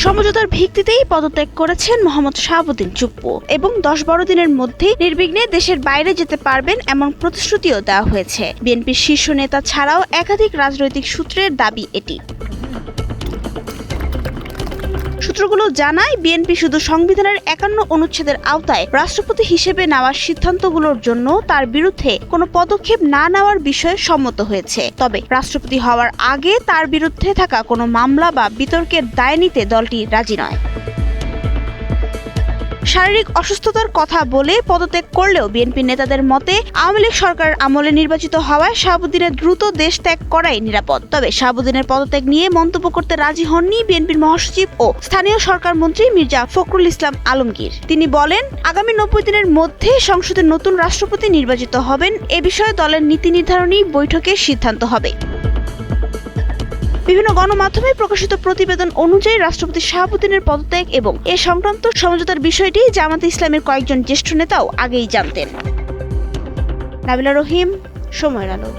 সমঝোতার ভিত্তিতেই পদত্যাগ করেছেন মোহাম্মদ শাহাবুদ্দিন চুপ্পু এবং 10-12 দিনের মধ্যে নির্বিঘ্নে দেশের বাইরে যেতে পারবেন এমন প্রতিশ্রুতিও দেওয়া হয়েছে। বিএনপির শীর্ষ নেতা ছাড়াও একাধিক রাজনৈতিক সূত্রের দাবি এটি। সূত্রগুলো জানায়, বিএনপি শুধু সংবিধানের 51 অনুচ্ছেদের আওতায় রাষ্ট্রপতি হিসেবে নেওয়ার সিদ্ধান্তগুলোর জন্য তার বিরুদ্ধে কোনো পদক্ষেপ না নেওয়ার বিষয়ে সম্মত হয়েছে। তবে রাষ্ট্রপতি হওয়ার আগে তার বিরুদ্ধে থাকা কোনো মামলা বা বিতর্কের দায় নিতে দলটি রাজি নয়। শারীরিক অসুস্থতার কথা বলে পদত্যাগ করলেও বিএনপি নেতাদের মতে আওয়ামী লীগ সরকারের আমলে নির্বাচিত হওয়ায় শাহাবুদ্দিনের দ্রুত দেশ ত্যাগ করাই নিরাপদ। তবে শাহাবুদ্দিনের পদত্যাগ নিয়ে মন্তব্য করতে রাজি হননি বিএনপির মহাসচিব ও স্থানীয় সরকার মন্ত্রী মির্জা ফখরুল ইসলাম আলমগীর। তিনি বলেন, আগামী 90 দিনের মধ্যে সংসদে নতুন রাষ্ট্রপতি নির্বাচিত হবেন। এ বিষয়ে দলের নীতি নির্ধারণী বৈঠকে সিদ্ধান্ত হবে। বিভিন্ন গণমাধ্যমে প্রকাশিত প্রতিবেদন অনুযায়ী রাষ্ট্রপতি শাহাবুদ্দিনের পদত্যাগ এবং এ সংক্রান্ত সমঝোতার বিষয়টি জামায়াতে ইসলামের কয়েকজন জ্যেষ্ঠ নেতাও আগেই জানতেন। নাবিলা রহিম, সময়ের আলো।